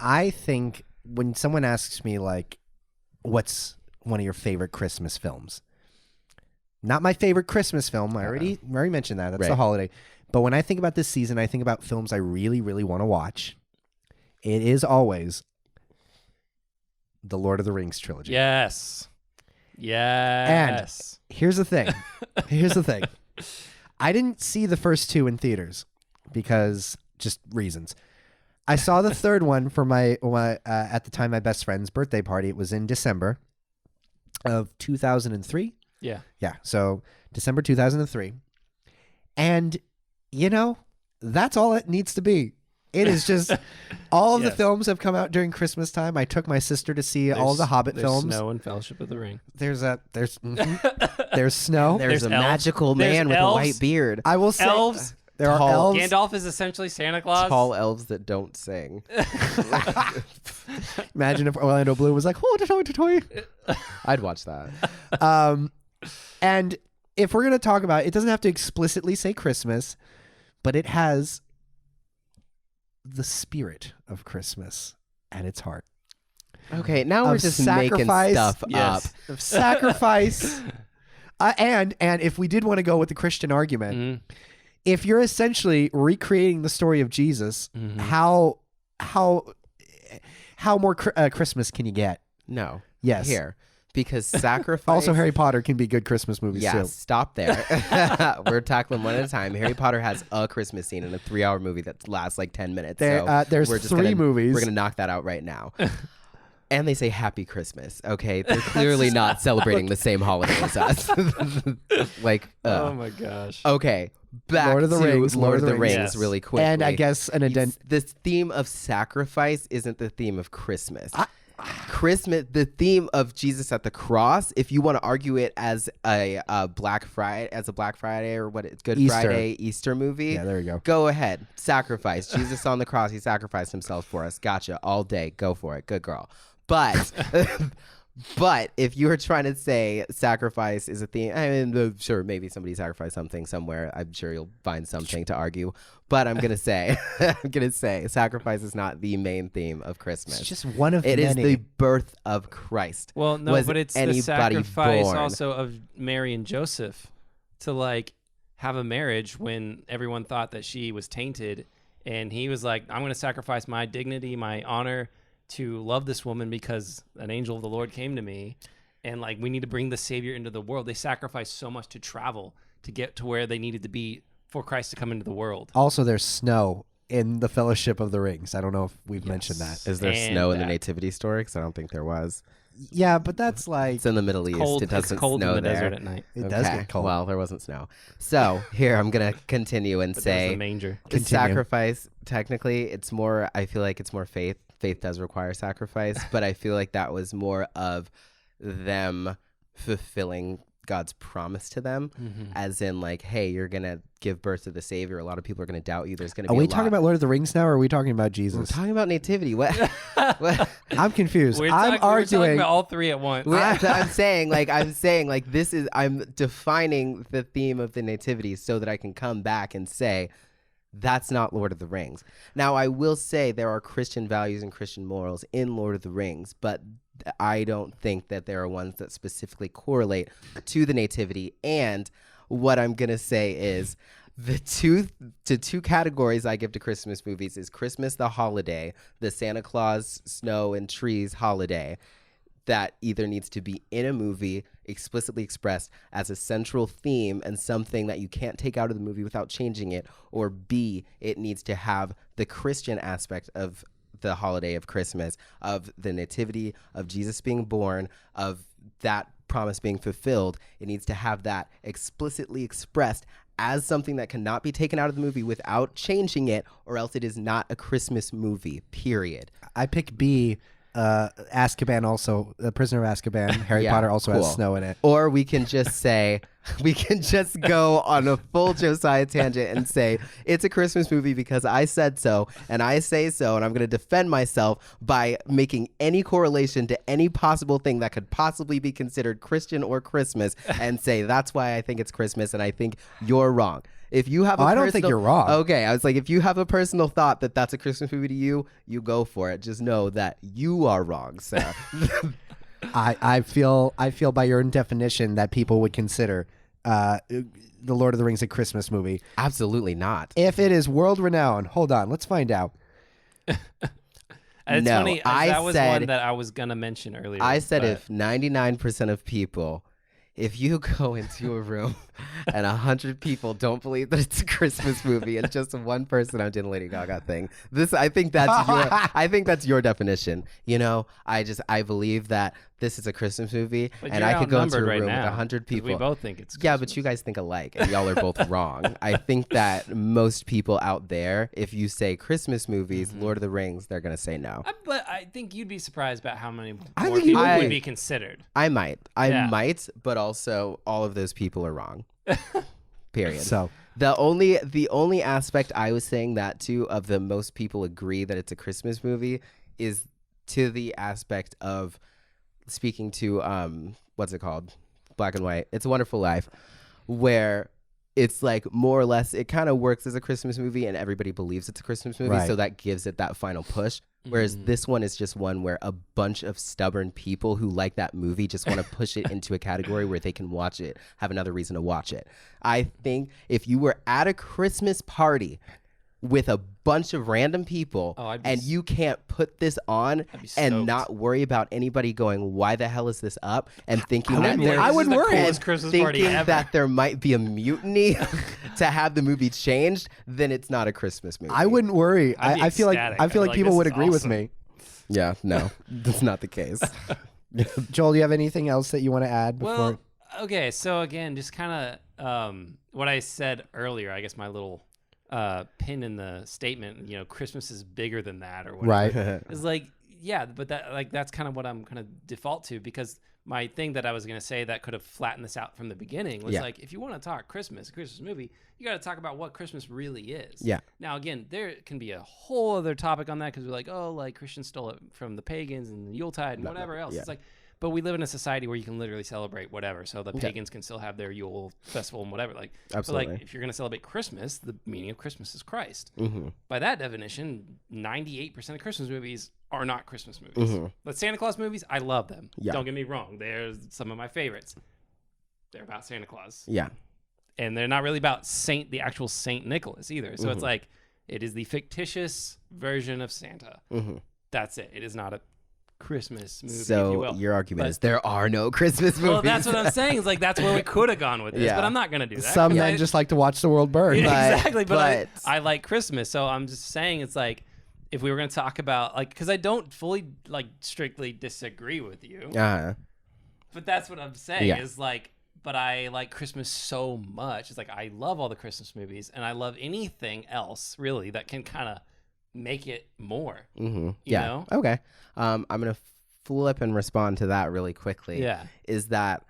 someone asks me like, what's one of your favorite Christmas films? Not my favorite Christmas film. I already mentioned that. That's the holiday. But when I think about this season, I think about films I really, really want to watch. It is always the Lord of the Rings trilogy. Yes. And here's the thing. I didn't see the first two in theaters because just reasons. I saw the third one for my at the time my best friend's birthday party. It was in December of 2003. Yeah. So December 2003, and that's all it needs to be. It is just all of the films have come out during Christmas time. I took my sister to see all the Hobbit films. Snow and Fellowship of the Ring. There's snow. There's a elves. magical There's man with elves. a white beard. I will say Elves. there are Tall- elves. Gandalf is essentially Santa Claus. Tall elves that don't sing. Imagine if Orlando Bloom was like, "Oh, toy." I'd watch that. And if we're gonna talk about it, it doesn't have to explicitly say Christmas, but it has the spirit of Christmas at its heart. Okay, now we're Of just making sacrifice. stuff Yes. up. Of sacrifice. And if we did want to go with the Christian argument, Mhm. if you're essentially recreating the story of Jesus, Mhm. how more Christmas can you get? No. Yes. Here. Because sacrifice... Also, Harry Potter can be good Christmas movies Yeah, too. stop there. We're tackling one at a time. Harry Potter has a Christmas scene in a 3-hour movie that lasts like 10 minutes. There's we're just 3 gonna, movies. We're going to knock that out right now. And they say Happy Christmas. Okay, they're clearly not celebrating the same holiday as us. Oh my gosh. Okay, back Lord of the to Rings, Lord of the Rings Yes. really quickly. And I guess This theme of sacrifice isn't the theme of Christmas. Christmas, the theme of Jesus at the cross, if you want to argue it as a Black Friday or what it's Good Easter. Friday Easter movie. Yeah, there you go. Go ahead. Sacrifice. Jesus on the cross, he sacrificed himself for us. Gotcha. All day. Go for it. Good girl. But but if you were trying to say sacrifice is a theme, I mean, sure, maybe somebody sacrificed something somewhere. I'm sure you'll find something to argue. But I'm gonna say, sacrifice is not the main theme of Christmas. It's just one of It many. is the birth of Christ. Well, no, Was but it's the anybody sacrifice born? also of Mary and Joseph to like have a marriage when everyone thought that she was tainted, and he was like, "I'm going to sacrifice my dignity, my honor, to love this woman because an angel of the Lord came to me, and like we need to bring the Savior into the world." They sacrificed so much to travel to get to where they needed to be for Christ to come into the world. Also, there's snow in the Fellowship of the Rings. I don't know if we've mentioned that. Is there And snow in the that- nativity story? Because I don't think there was. Yeah, but that's like It's in the Middle East. Cold, It doesn't it's cold snow in the there. desert at night. it does get cold. Well, there wasn't snow. So here I'm gonna continue and But there's the say manger. the Continue. sacrifice. Technically, it's more. I feel like it's more faith. Faith does require sacrifice, but I feel like that was more of them fulfilling God's promise to them, as in like, hey, you're gonna give birth to the Savior. A lot of people are gonna doubt you. There's gonna Are be. we a talking lot. about Lord of the Rings now, or are we talking about We're Jesus? talking about nativity. What? What? I'm confused. We're I'm talking arguing. about all three at once. I'm saying this is I'm defining the theme of the nativity so that I can come back and say that's not Lord of the Rings. Now I will say there are Christian values and Christian morals in Lord of the Rings, but I don't think that there are ones that specifically correlate to the nativity. And what I'm gonna say is the two categories I give to Christmas movies is Christmas the holiday, the Santa Claus, snow and trees holiday, that either needs to be in a movie explicitly expressed as a central theme and something that you can't take out of the movie without changing it, or B, it needs to have the Christian aspect of the holiday of Christmas, of the nativity, of Jesus being born, of that promise being fulfilled. It needs to have that explicitly expressed as something that cannot be taken out of the movie without changing it, or else it is not a Christmas movie, period. I pick B. Azkaban also, the Prisoner of Azkaban. Harry Yeah, Potter also cool. has snow in it. Or we can just say, we can just go on a full Josiah tangent and say, it's a Christmas movie because I said so, and I say so, and I'm going to defend myself by making any correlation to any possible thing that could possibly be considered Christian or Christmas, and say, that's why I think it's Christmas, and I think you're wrong. If you have I don't think you're wrong. Okay, I was like, if you have a personal thought that that's a Christmas movie to you, you go for it. Just know that you are wrong, sir. I feel by your own definition that people would consider the Lord of the Rings a Christmas movie? Absolutely not. If it is world renowned, hold on, let's find out. It's No, funny. That was one that I was gonna mention earlier. I said but- if 99% of people, if you go into a room and 100 people don't believe that it's a Christmas movie and just one person did a Lady Gaga thing, I think that's your definition. You know, I believe that this is a Christmas movie, But and you're I could go into a outnumbered right room with now, 100 'cause people. We both think it's Yeah, Christmas. but you guys think alike, and y'all are both wrong. I think that most people out there, if you say Christmas movies, Lord of the Rings, they're gonna say no. But I think you'd be surprised about how many I more think you people would would be. be considered. I might, Yeah. but also all of those people are wrong. Period. So The only aspect I was saying that to of the most people agree that it's a Christmas movie is to the aspect of speaking to what's it called? Black and White. It's a Wonderful Life, where it's like more or less it kind of works as a Christmas movie and everybody believes it's a Christmas movie, Right. so that gives it that final push. Whereas this one is just one where a bunch of stubborn people who like that movie just want to push it into a category where they can watch it, have another reason to watch it. I think if you were at a Christmas party with a bunch of random people Oh, I'd be and you can't put this on be and stoked. not worry about anybody going, why the hell is this up? And thinking I that wouldn't- there- I wouldn't This is the worry. coolest Christmas party thinking ever. that there might be a mutiny to have the movie changed, then it's not a Christmas movie. I wouldn't worry. I'd be I feel like ecstatic. I I'd feel be like like, people this would is agree with awesome. me. Yeah, no, that's not the case. Joel, do you have anything else that you want to add before? Well, okay. So again, just kind of what I said earlier. I guess my little pin in the statement. You know, Christmas is bigger than that, or whatever. Right. It's like, yeah, but that's kind of what I'm kind of default to, because my thing that I was going to say that could have flattened this out from the beginning was Yeah. like, if you want to talk Christmas movie, you got to talk about what Christmas really is. Yeah. Now, again, there can be a whole other topic on that, because we're like, oh, like Christians stole it from the pagans and the Yuletide and whatever else. yeah. It's like, but we live in a society where you can literally celebrate whatever. So the pagans can still have their Yule festival and whatever. Like, Absolutely. So like, if you're going to celebrate Christmas, the meaning of Christmas is Christ. Mm-hmm. By that definition, 98% of Christmas movies are not Christmas movies. But Santa Claus movies, I love them. Yeah. Don't get me wrong. They're some of my favorites. They're about Santa Claus. Yeah. And they're not really about the actual Saint Nicholas either. So it's like, it is the fictitious version of Santa. That's it. It is not a Christmas movie, if you So will. your argument But- is there are no Christmas movies. Well, that's what I'm saying. It's like, that's where we could have gone with this, Yeah. but I'm not going to do that. Some 'cause men I- just like to watch the world burn. Yeah, But- exactly, but but- I like Christmas, so I'm just saying it's like, if we were going to talk about, like, because I don't fully, like, strictly disagree with you, but that's what I'm saying Yeah. is like, but I like Christmas so much. It's like, I love all the Christmas movies, and I love anything else really that can kind of make it more. Mm-hmm. You Yeah. know? Okay. I'm gonna flip and respond to that really quickly. Yeah. Is that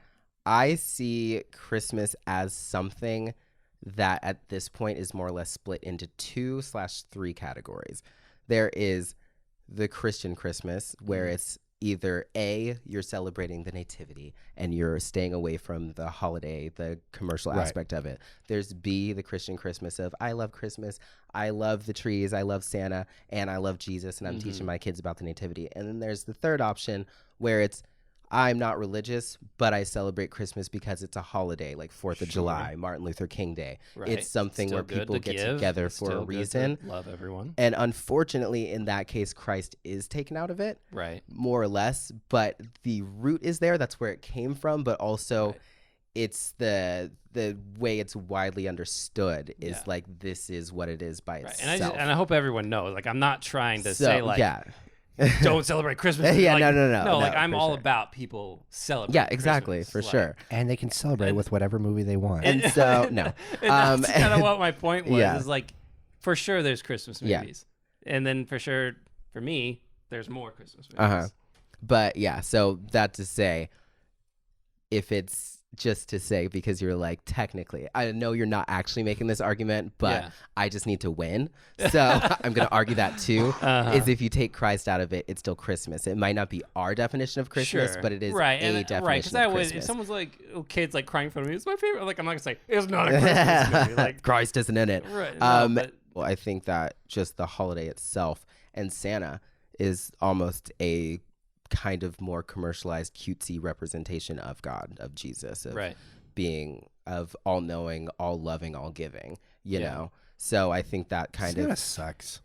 I see Christmas as something that at this point is more or less split into 2/3 categories. There is the Christian Christmas, where it's either A, you're celebrating the nativity and you're staying away from the holiday, the commercial Right. aspect of it. There's B, the Christian Christmas of I love Christmas, I love the trees, I love Santa, and I love Jesus, and I'm teaching my kids about the nativity. And then there's the third option where it's I'm not religious, but I celebrate Christmas because it's a holiday, like 4th of July, Martin Luther King Day. Right. It's something Still where good people to get give. together It's for a still good to reason. love everyone. And unfortunately, in that case, Christ is taken out of it, Right. more or less. But the root is there. That's where it came from. But also, Right. it's the way it's widely understood is Yeah. like this is what it is by Right. itself. And I hope everyone knows, like, I'm not trying to So, say like, yeah. don't celebrate Christmas. Yeah, Like, no. No, like, I'm for all sure. about people celebrating. Yeah, exactly, Christmas. for Like, sure. And they can celebrate with whatever movie they want. And so, no. And that's kind of what my point was. yeah. Is like, for sure, there's Christmas Yeah. movies, and then for sure, for me, there's more Christmas movies. Uh-huh. But yeah, so that to say, if it's just to say, because you're like, technically, I know you're not actually making this argument, but Yeah. I just need to win. So I'm going to argue that too, is if you take Christ out of it, it's still Christmas. It might not be our definition of Christmas, Sure. but it is right. a and, definition right, because of I would, Christmas. if someone's like, oh, kids like crying in front of me, it's my favorite. Like, I'm not gonna say it's not a Christmas movie. Like, Christ isn't in it. right? No, but, Well, I think that just the holiday itself and Santa is almost a kind of more commercialized, cutesy representation of God, of Jesus, of right. being of all knowing, all loving, all giving, you know? So I think that kind of sucks.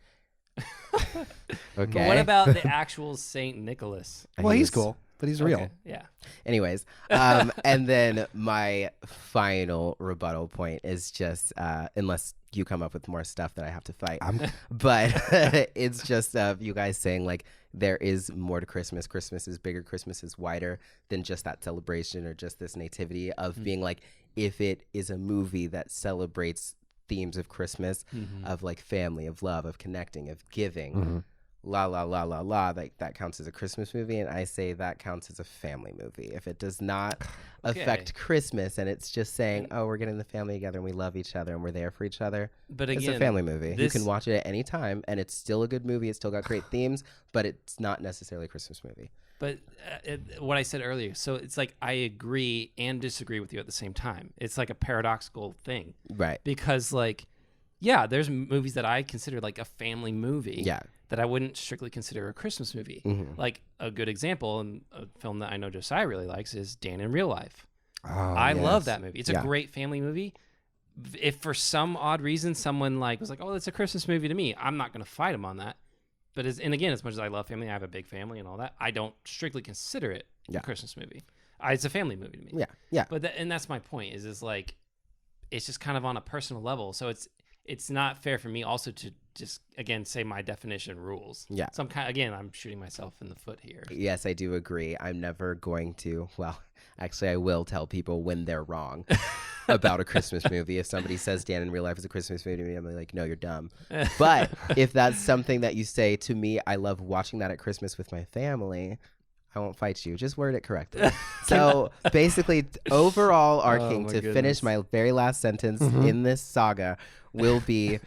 okay. What about the actual Saint Nicholas? Well, he's cool, but he's real. Okay, yeah. Anyways, and then my final rebuttal point is just, unless you come up with more stuff that I have to fight, but it's just you guys saying like there is more to Christmas. Christmas is bigger. Christmas is wider than just that celebration or just this nativity of being like, if it is a movie that celebrates themes of Christmas, of like family, of love, of connecting, of giving, la la la la la, like that counts as a Christmas movie. And I say that counts as a family movie if it does not affect Christmas and it's just saying, oh, we're getting the family together and we love each other and we're there for each other. But it's again, a family movie. You can watch it at any time and it's still a good movie. It's still got great themes, but it's not necessarily a Christmas movie. But what I said earlier, so it's like I agree and disagree with you at the same time. It's like a paradoxical thing. Right. Because like, yeah, there's movies that I consider like a family movie. Yeah. That I wouldn't strictly consider a Christmas movie. Like a good example, and a film that I know Josiah really likes is Dan in Real Life. Oh, I love that movie. It's a Yeah. great family movie. If for some odd reason someone like was like, "Oh, it's a Christmas movie to me," I'm not going to fight him on that. But and again, as much as I love family, I have a big family and all that. I don't strictly consider it a Christmas movie. It's a family movie to me. Yeah. Yeah. But and that's my point. Is like, it's just kind of on a personal level. So it's not fair for me also to just again say my definition rules. Yeah. So I'm shooting myself in the foot here. Yes, I do agree. I'm never going to, well, actually I will tell people when they're wrong about a Christmas movie. If somebody says Dan in Real Life is a Christmas movie to me, I'm like, no, you're dumb. But if that's something that you say to me, I love watching that at Christmas with my family, I won't fight you. Just word it correctly. So basically, overall arcing, to finish my very last sentence in this saga, will be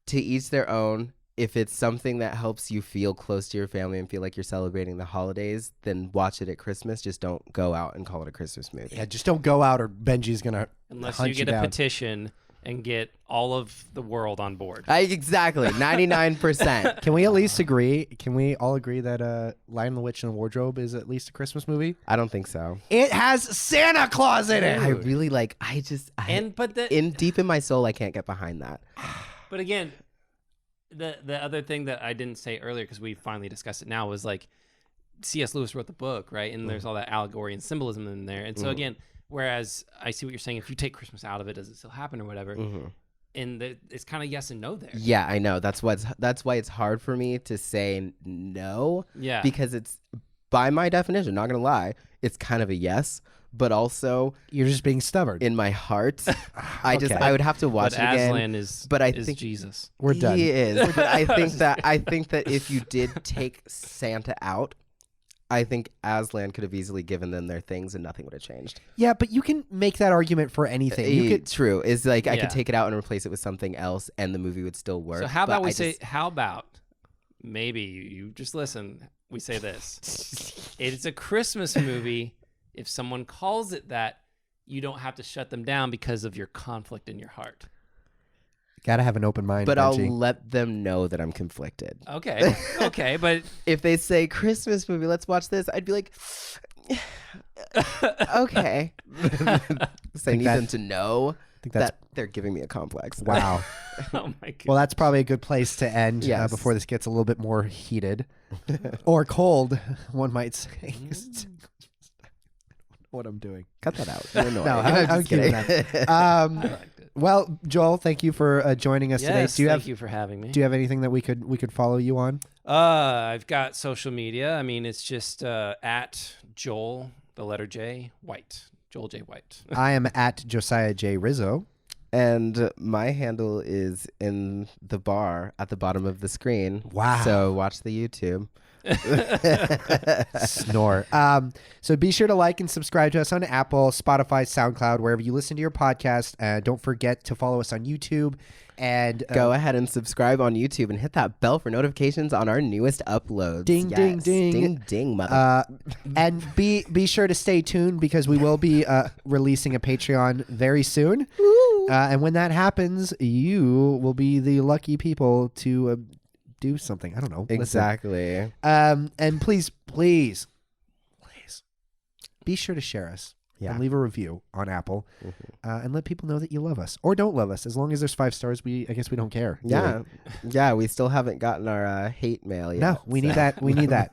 to each their own. If it's something that helps you feel close to your family and feel like you're celebrating the holidays, then watch it at Christmas. Just don't go out and call it a Christmas movie. Yeah, just don't go out or Benji's going to Unless hunt you get a down. petition and get all of the world on board. Exactly. 99%. Can we at least agree? Can we all agree that Lion, the Witch, and the Wardrobe is at least a Christmas movie? I don't think so. It has Santa Claus in it. I really like, deep in my soul, I can't get behind that. But again, the other thing that I didn't say earlier, because we finally discussed it now, was like C.S. Lewis wrote the book, right? And there's all that allegory and symbolism in there. And so again, whereas I see what you're saying, if you take Christmas out of it, does it still happen or whatever? And it's kind of yes and no there. Yeah, I know. That's why it's hard for me to say no. Yeah. Because it's, by my definition, not gonna lie, it's kind of a yes, but also You're just being stubborn. in my heart, I Okay. would have to watch But it again. Aslan is think Jesus. We're done. He is, but I think that if you did take Santa out, I think Aslan could have easily given them their things and nothing would have changed. Yeah, but you can make that argument for anything. You could. True. Is like I Yeah. could take it out and replace it with something else and the movie would still work. So how but about how about maybe you just listen, we say this. It's a Christmas movie. If someone calls it that, you don't have to shut them down because of your conflict in your heart. Gotta have an open mind. But Benji. I'll let them know that I'm conflicted. Okay. Okay, but If they say Christmas movie, let's watch this, I'd be like, okay. So I need them to know think that's that they're giving me a complex. wow. oh my god. Well, that's probably a good place to end Yes. before this gets a little bit more heated or cold. One might say. What I'm doing. Cut that out. You're annoying. No, I'm I'm just kidding. kidding. I liked it. Well, Joel, thank you for joining us today. Yes, thank you for having me. Do you have anything that we could follow you on? I've got social media. I mean, it's just at Joel, the letter J, White. Joel J. White. I am at Josiah J. Rizzo. And my handle is in the bar at the bottom of the screen. Wow. So watch the YouTube. Snore. So be sure to like and subscribe to us on Apple, Spotify, SoundCloud, wherever you listen to your podcast. Don't forget to follow us on YouTube. And Go ahead and subscribe on YouTube and hit that bell for notifications on our newest uploads. Ding, ding, ding. Ding, ding, mother. and be sure to stay tuned because we will be releasing a Patreon very soon. And when that happens, you will be the lucky people to do something. I don't know. Listen. Exactly. And please be sure to share us. Yeah. and leave a review on Apple, and let people know that you love us or don't love us. As long as there's 5 stars, I guess we don't care. do Yeah. we? Yeah. We still haven't gotten our hate mail yet. No, we need so. that. We need that.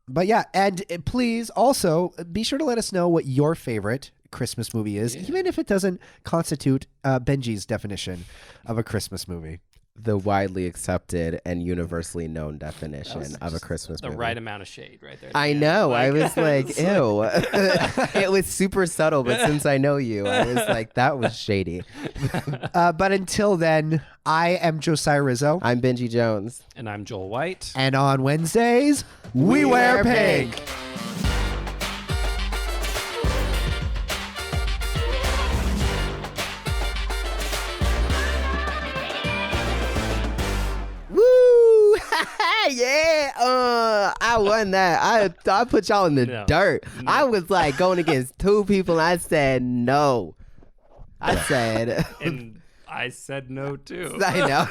But yeah, and please also be sure to let us know what your favorite Christmas movie is, even if it doesn't constitute Benji's definition of a Christmas movie. The widely accepted and universally known definition of a Christmas The movie. right amount of shade right there. at the I end. know. I Like, was like, it's ew. It was super subtle, but since I know you, I was like, that was shady. But until then, I am Josiah Rizzo. I'm Benji Jones. And I'm Joel White. And on Wednesdays, we wear pink. Woo! Yeah. I won that. I put y'all in the No. dirt. I was like going against 2 people, and I said no. I said, And I said no too. I know.